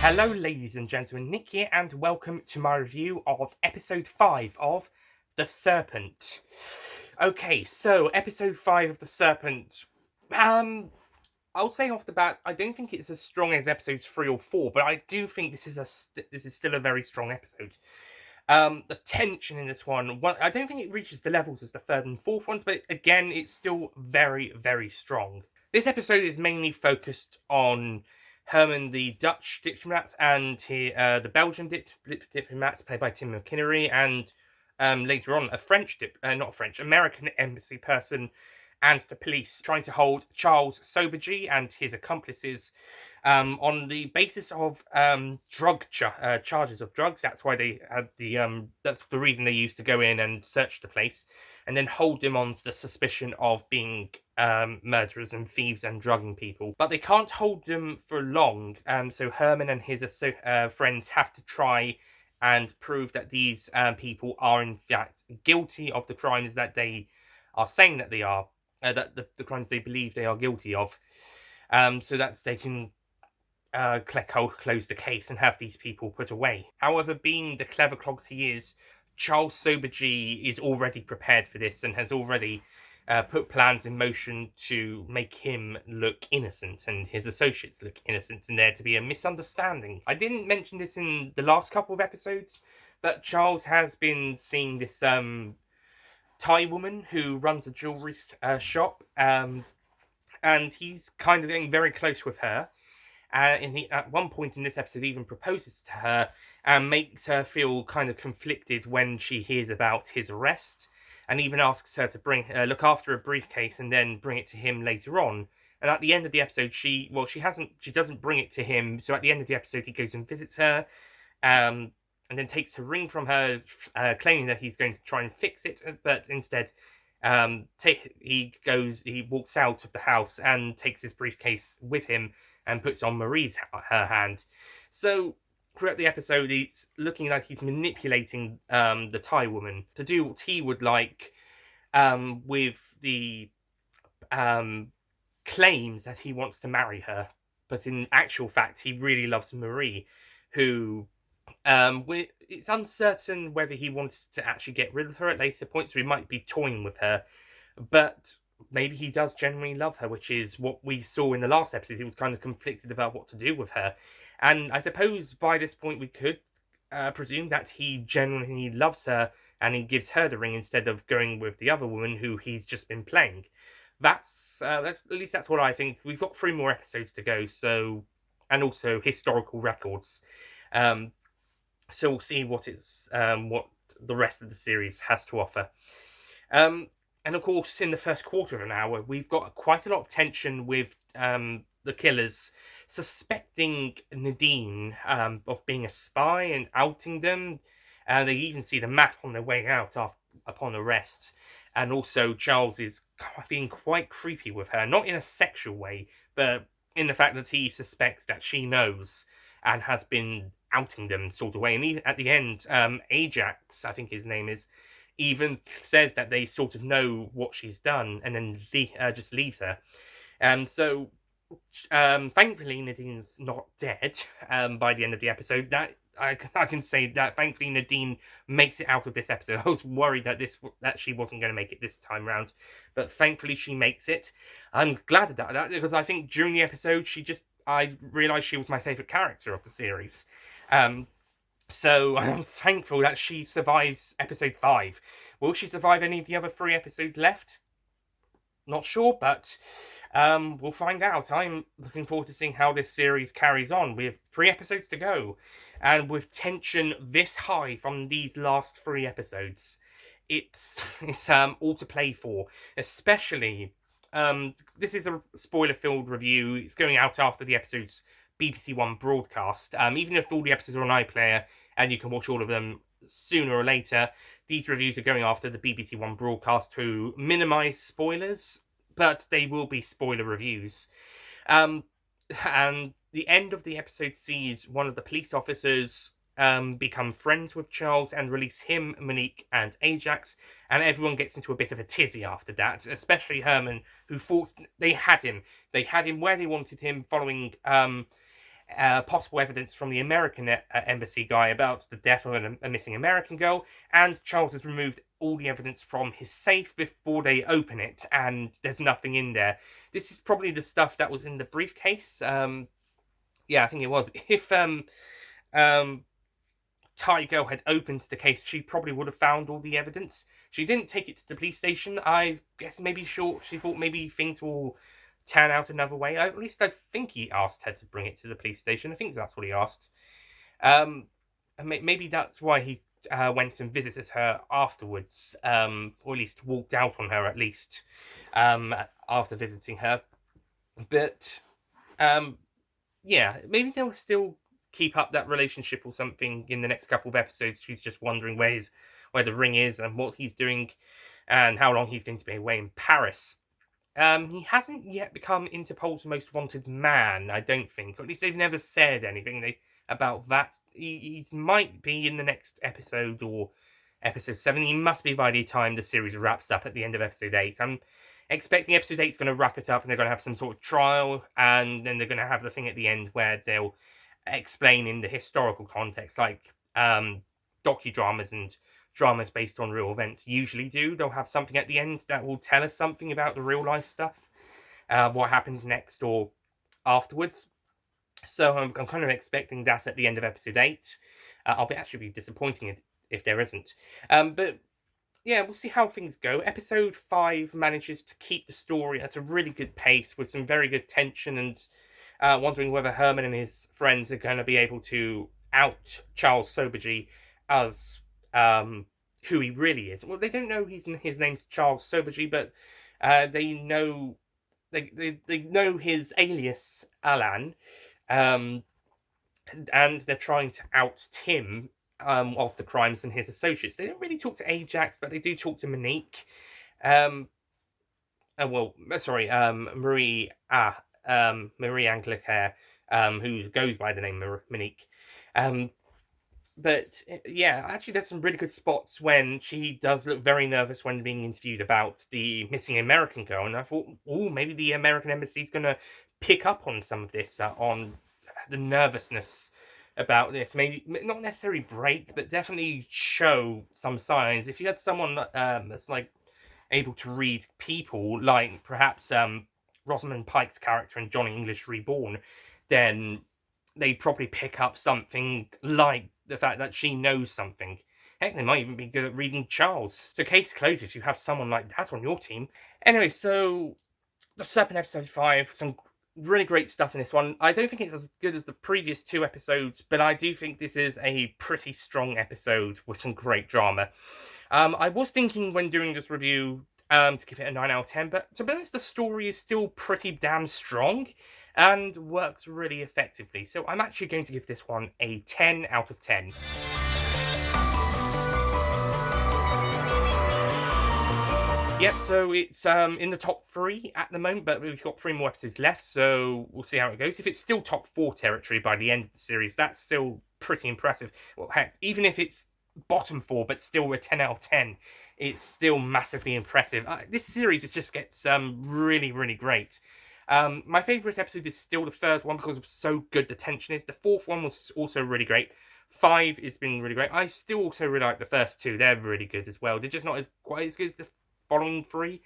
Hello, ladies and gentlemen, Nick here, and welcome to my review of episode 5 of The Serpent. Okay, so episode 5 of The Serpent. I'll say off the bat, I don't think it's as strong as episodes 3 or 4, but I do think this is still a very strong episode. The tension in this one, I don't think it reaches the levels as the third and fourth ones, but again, it's still very, very strong. This episode is mainly focused on Herman, the Dutch diplomat, and the Belgian diplomat, played by Tim McInnery, and later on, American embassy person, and the police trying to hold Charles Sobergy and his accomplices on the basis of charges of drugs. That's why they had that's the reason they used to go in and search the place, and then hold them on the suspicion of being murderers and thieves and drugging people. But they can't hold them for long. So Herman and his friends have to try and prove that these people are in fact guilty of the crimes that they are saying that they are. That the crimes they believe they are guilty of, so that they can close the case and have these people put away. However, being the clever clogs he is, Charles Sobergy is already prepared for this and has already put plans in motion to make him look innocent and his associates look innocent, and there to be a misunderstanding. I didn't mention this in the last couple of episodes, but Charles has been seeing this Thai woman who runs a jewelry shop, and he's kind of getting very close with her. At one point in this episode, even proposes to her and makes her feel kind of conflicted when she hears about his arrest, and even asks her to look after a briefcase and then bring it to him later on. And at the end of the episode, she doesn't bring it to him. So at the end of the episode, he goes and visits her, and then takes her ring from her, claiming that he's going to try and fix it, but instead, he walks out of the house and takes his briefcase with him and puts on her hand. So throughout the episode, it's looking like he's manipulating the Thai woman to do what he would like, with the claims that he wants to marry her, but in actual fact, he really loves Marie, who it's uncertain whether he wants to actually get rid of her at later points, or he might be toying with her, but maybe he does genuinely love her, which is what we saw in the last episode. He was kind of conflicted about what to do with her, and I suppose by this point we could presume that he genuinely loves her and he gives her the ring instead of going with the other woman who he's just been playing. That's at least that's what I think. We've got 3 more episodes to go, so, and also historical records. So we'll see what the rest of the series has to offer. And of course, in the first quarter of an hour, we've got quite a lot of tension with the killers suspecting Nadine of being a spy and outing them. They even see the map on their way out upon arrest. And also, Charles is being quite creepy with her, not in a sexual way, but in the fact that he suspects that she knows and has been outing them sort of way. And even at the end, Ajax, I think his name is, even says that they sort of know what she's done and then just leaves her. So thankfully Nadine's not dead by the end of the episode. That I can say that thankfully Nadine makes it out of this episode. I was worried that she wasn't going to make it this time round, but thankfully she makes it. I'm glad of that because I think during the episode I realised she was my favourite character of the series. So I'm thankful that she survives episode 5. Will she survive any of the other 3 episodes left? Not sure, but we'll find out. I'm looking forward to seeing how this series carries on. We have 3 episodes to go, and with tension this high from these last 3 episodes, it's all to play for. Especially, this is a spoiler-filled review. It's going out after the episode's BBC One broadcast. Even if all the episodes are on iPlayer and you can watch all of them sooner or later, these reviews are going after the BBC One broadcast to minimise spoilers, but they will be spoiler reviews. And the end of the episode sees one of the police officers become friends with Charles and release him, Monique, and Ajax, and everyone gets into a bit of a tizzy after that, especially Herman, who thought they had him. They had him where they wanted him, following possible evidence from the American embassy guy about the death of a missing American girl, and Charles has removed all the evidence from his safe before they open it, and there's nothing in there. This is probably the stuff that was in the briefcase. Yeah, I think it was. If um, Thai girl had opened the case, she probably would have found all the evidence. She didn't take it to the police station. I guess maybe she thought maybe things will turn out another way. At least I think he asked her to bring it to the police station. I think that's what he asked. And maybe that's why he went and visited her afterwards, or at least walked out on her at least after visiting her. But yeah, maybe they'll still keep up that relationship or something in the next couple of episodes. She's just wondering where the ring is and what he's doing and how long he's going to be away in Paris. He hasn't yet become Interpol's most wanted man, I don't think. Or at least they've never said anything about that. He might be in the next episode or episode 7. He must be by the time the series wraps up at the end of episode 8. I'm expecting episode 8 is going to wrap it up and they're going to have some sort of trial, and then they're going to have the thing at the end where they'll explain in the historical context, like docudramas and dramas based on real events usually do. They'll have something at the end that will tell us something about the real life stuff, what happened next or afterwards. So I'm kind of expecting that at the end of episode 8. I'll actually be disappointing if there isn't. But yeah, we'll see how things go. Episode 5 manages to keep the story at a really good pace with some very good tension, and wondering whether Herman and his friends are going to be able to out Charles Sobergy as who he really is. Well, they don't know his name's Charles Sobergy, but they know they know his alias Alan, and they're trying to out Tim of the crimes and his associates. They don't really talk to Ajax, but they do talk to Monique. Marie Marie Anglicare, who goes by the name Monique. But yeah, actually, there's some really good spots when she does look very nervous when being interviewed about the missing American girl, and I thought, oh, maybe the American embassy's going to pick up on some of this, on the nervousness about this. Maybe not necessarily break, but definitely show some signs. If you had someone that's like able to read people, like perhaps Rosamund Pike's character in Johnny English Reborn, then they'd probably pick up something like the fact that she knows something. Heck, they might even be good at reading Charles. So case closed if you have someone like that on your team. Anyway, so the Serpent episode 5, some really great stuff in this one. I don't think it's as good as the previous 2 episodes, but I do think this is a pretty strong episode with some great drama. I was thinking when doing this review to give it a 9 out of 10, but to be honest, the story is still pretty damn strong and works really effectively. So I'm actually going to give this one a 10 out of 10. Yep, so it's in the top 3 at the moment, but we've got 3 more episodes left, so we'll see how it goes. If it's still top 4 territory by the end of the series, that's still pretty impressive. Well, heck, even if it's bottom 4, but still a 10 out of 10, it's still massively impressive. This series just gets really, really great. My favourite episode is still the 3rd one because of so good the tension is. The 4th one was also really great. 5 has been really great. I still also really like the first 2. They're really good as well. They're just not quite as good as the following 3,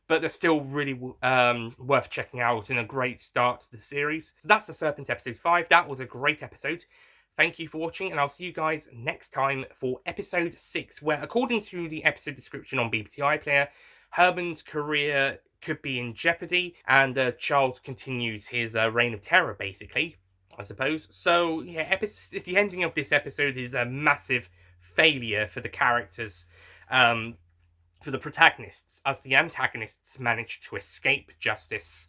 but they're still really worth checking out and a great start to the series. So that's the Serpent episode 5. That was a great episode. Thank you for watching, and I'll see you guys next time for episode 6, where according to the episode description on BBC iPlayer, Herman's career could be in jeopardy, and Charles continues his reign of terror, basically, I suppose. So, yeah, the ending of this episode is a massive failure for the characters, for the protagonists, as the antagonists manage to escape justice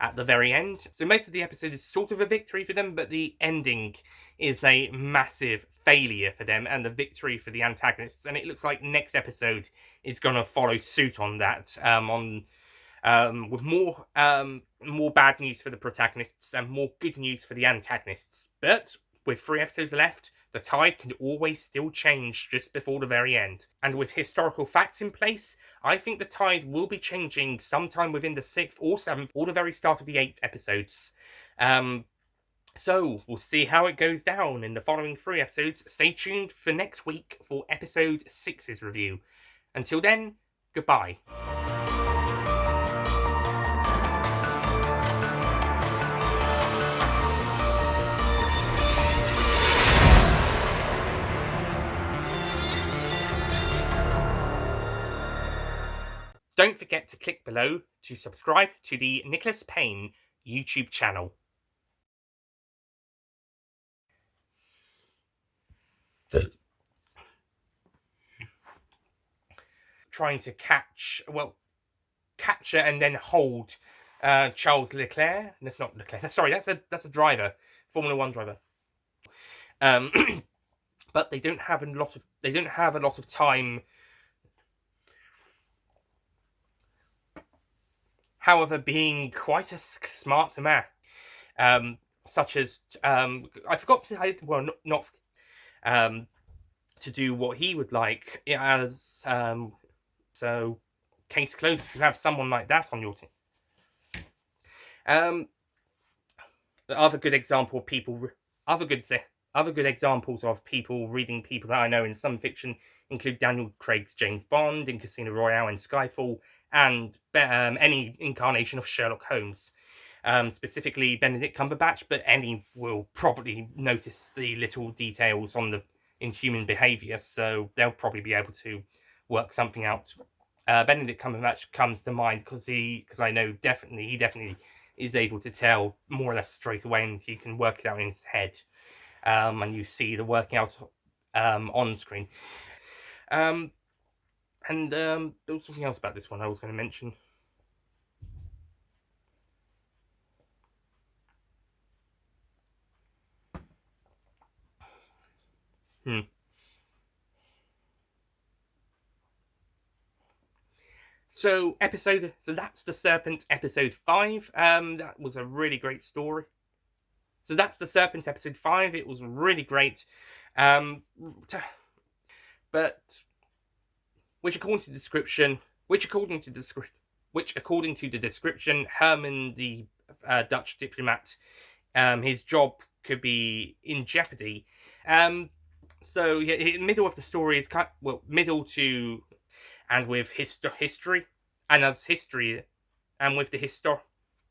at the very end. So most of the episode is sort of a victory for them, but the ending is a massive failure for them and the victory for the antagonists. And it looks like next episode is going to follow suit on that, with more bad news for the protagonists and more good news for the antagonists. But with 3 episodes left, the tide can always still change just before the very end. And with historical facts in place, I think the tide will be changing sometime within the 6th or 7th or the very start of the 8th episodes. So we'll see how it goes down in the following 3 episodes. Stay tuned for next week for episode 6's review. Until then, goodbye. Don't forget to click below to subscribe to the Nicholas Payne YouTube channel. Trying to capture and then hold Charles Leclerc. Not Leclerc. Sorry, that's a driver, Formula One driver. But they don't have a lot of time. However, being quite a smart man, such as I forgot to not to do what he would like as so case closed if you have someone like that on your team. The other good example of people, other good examples of people reading people that I know in some fiction include Daniel Craig's James Bond in Casino Royale and Skyfall, and any incarnation of Sherlock Holmes. Specifically Benedict Cumberbatch, but any will probably notice the little details in human behaviour, so they'll probably be able to work something out. Benedict Cumberbatch comes to mind because I know he definitely is able to tell more or less straight away, and he can work it out in his head. And you see the working out on screen. And there was something else about this one I was going to mention. So that's the Serpent episode 5. That was a really great story. So that's the Serpent episode 5. It was really great. But which according to the description, Herman, the Dutch diplomat, his job could be in jeopardy. So yeah, middle of the story is middle to, and with history, and as history, and with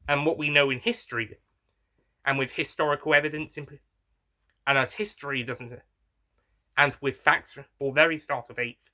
and what we know in history, and with historical evidence, and as history doesn't, and with facts for very start of 8th,